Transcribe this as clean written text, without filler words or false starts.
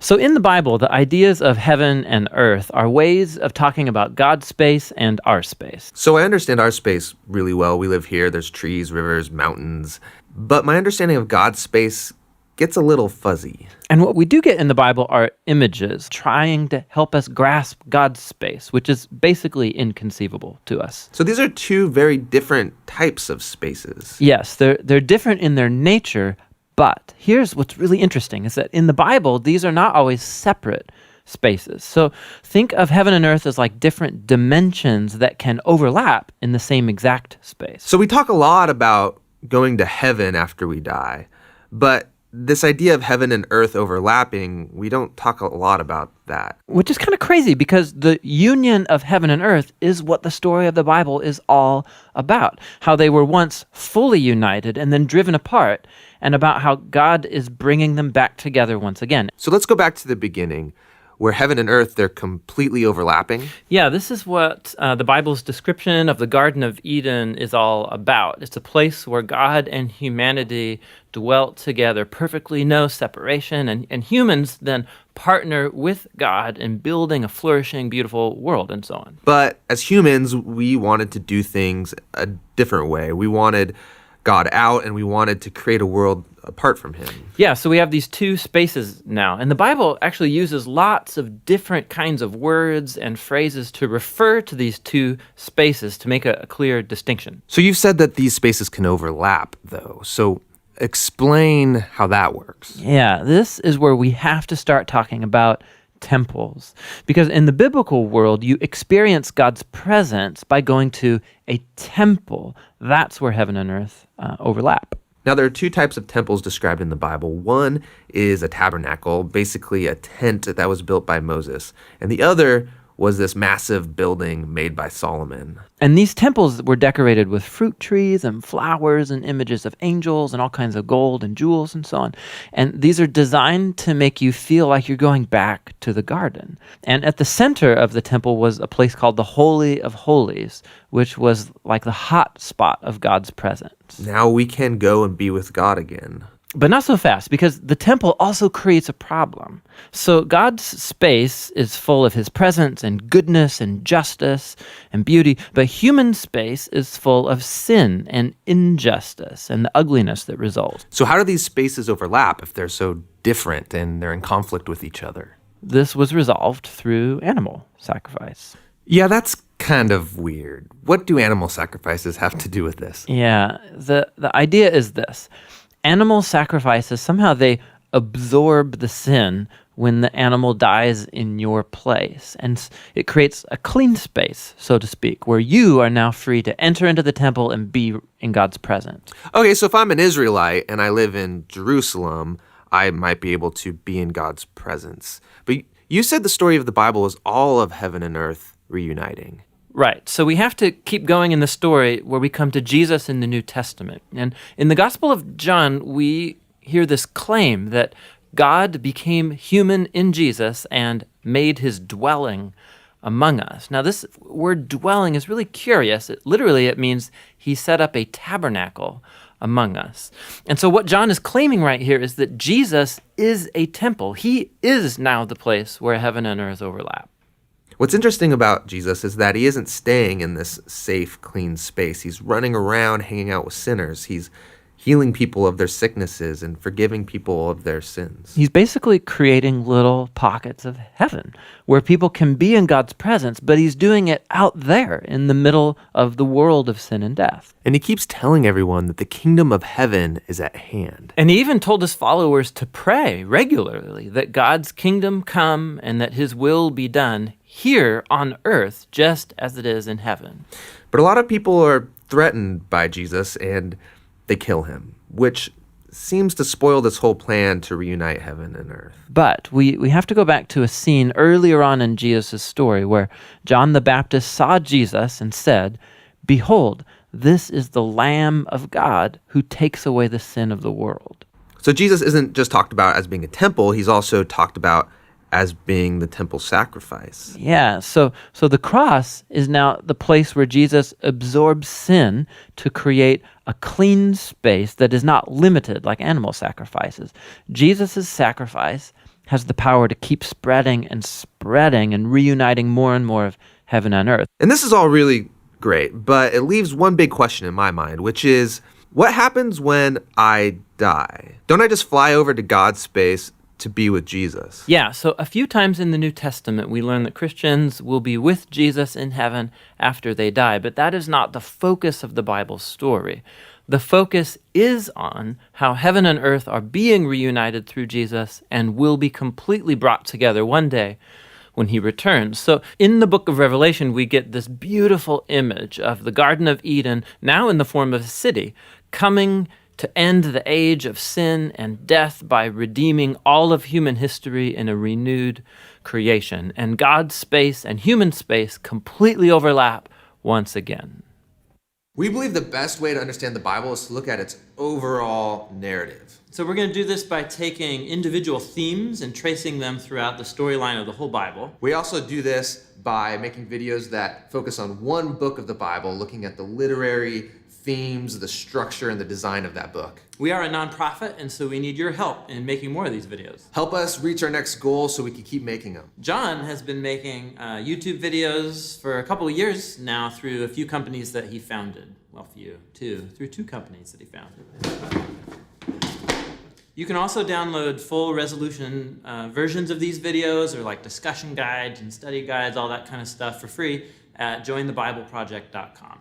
So in the Bible, the ideas of heaven and earth are ways of talking about God's space and our space. So I understand our space really well. We live here. There's trees, rivers, mountains. But my understanding of God's space gets a little fuzzy. And what we do get in the Bible are images trying to help us grasp God's space, which is basically inconceivable to us. So these are two very different types of spaces. Yes, they're different in their nature, but here's what's really interesting is that in the Bible, these are not always separate spaces. So think of heaven and earth as like different dimensions that can overlap in the same exact space. So we talk a lot about going to heaven after we die, but this idea of heaven and earth overlapping, we don't talk a lot about that. Which is kind of crazy because the union of heaven and earth is what the story of the Bible is all about. How they were once fully united and then driven apart, and about how God is bringing them back together once again. So let's go back to the beginning, where heaven and earth, they're completely overlapping. Yeah, this is what the Bible's description of the Garden of Eden is all about. It's a place where God and humanity dwelt together, perfectly no separation, and humans then partner with God in building a flourishing, beautiful world and so on. But as humans, we wanted to do things a different way. We wanted God out, and we wanted to create a world apart from him. Yeah, so we have these two spaces now. And the Bible actually uses lots of different kinds of words and phrases to refer to these two spaces to make a clear distinction. So you've said that these spaces can overlap, though. So explain how that works. Yeah, this is where we have to start talking about temples. Because in the biblical world, you experience God's presence by going to a temple. That's where heaven and earth overlap. Now, there are two types of temples described in the Bible. One is a tabernacle, basically a tent that was built by Moses. And the other was this massive building made by Solomon. And these temples were decorated with fruit trees and flowers and images of angels and all kinds of gold and jewels and so on. And these are designed to make you feel like you're going back to the garden. And at the center of the temple was a place called the Holy of Holies, which was like the hot spot of God's presence. Now we can go and be with God again. But not so fast, because the temple also creates a problem. So God's space is full of his presence and goodness and justice and beauty, but human space is full of sin and injustice and the ugliness that results. So how do these spaces overlap if they're so different and they're in conflict with each other? This was resolved through animal sacrifice. Yeah, that's kind of weird. What do animal sacrifices have to do with this? Yeah, the idea is this. Animal sacrifices, somehow they absorb the sin when the animal dies in your place. And it creates a clean space, so to speak, where you are now free to enter into the temple and be in God's presence. Okay, so if I'm an Israelite and I live in Jerusalem, I might be able to be in God's presence. But you said the story of the Bible is all of heaven and earth reuniting. Right. So we have to keep going in the story where we come to Jesus in the New Testament. And in the Gospel of John, we hear this claim that God became human in Jesus and made his dwelling among us. Now, this word dwelling is really curious. It means he set up a tabernacle among us. And so what John is claiming right here is that Jesus is a temple. He is now the place where heaven and earth overlap. What's interesting about Jesus is that he isn't staying in this safe, clean space. He's running around hanging out with sinners. He's healing people of their sicknesses and forgiving people of their sins. He's basically creating little pockets of heaven where people can be in God's presence, but he's doing it out there in the middle of the world of sin and death. And he keeps telling everyone that the kingdom of heaven is at hand. And he even told his followers to pray regularly that God's kingdom come and that his will be done here on earth just as it is in heaven. But a lot of people are threatened by Jesus and they kill him, which seems to spoil this whole plan to reunite heaven and earth. But we have to go back to a scene earlier on in Jesus' story where John the Baptist saw Jesus and said, "Behold, this is the Lamb of God who takes away the sin of the world." So Jesus isn't just talked about as being a temple, he's also talked about as being the temple sacrifice. Yeah, so the cross is now the place where Jesus absorbs sin to create a clean space that is not limited like animal sacrifices. Jesus' sacrifice has the power to keep spreading and reuniting more and more of heaven and earth. And this is all really great, but it leaves one big question in my mind, which is, what happens when I die? Don't I just fly over to God's space to be with Jesus? Yeah, so a few times in the New Testament, we learn that Christians will be with Jesus in heaven after they die, but that is not the focus of the Bible story. The focus is on how heaven and earth are being reunited through Jesus and will be completely brought together one day when he returns. So in the book of Revelation, we get this beautiful image of the Garden of Eden, now in the form of a city, coming to end the age of sin and death by redeeming all of human history in a renewed creation. And God's space and human space completely overlap once again. We believe the best way to understand the Bible is to look at its overall narrative. So we're going to do this by taking individual themes and tracing them throughout the storyline of the whole Bible. We also do this by making videos that focus on one book of the Bible, looking at the literary themes, the structure, and the design of that book. We are a nonprofit, and so we need your help in making more of these videos. Help us reach our next goal so we can keep making them. John has been making YouTube videos for a couple of years now through a few companies that he founded. Well, through two companies that he founded. You can also download full resolution versions of these videos, or like discussion guides and study guides, all that kind of stuff for free at jointhebibleproject.com.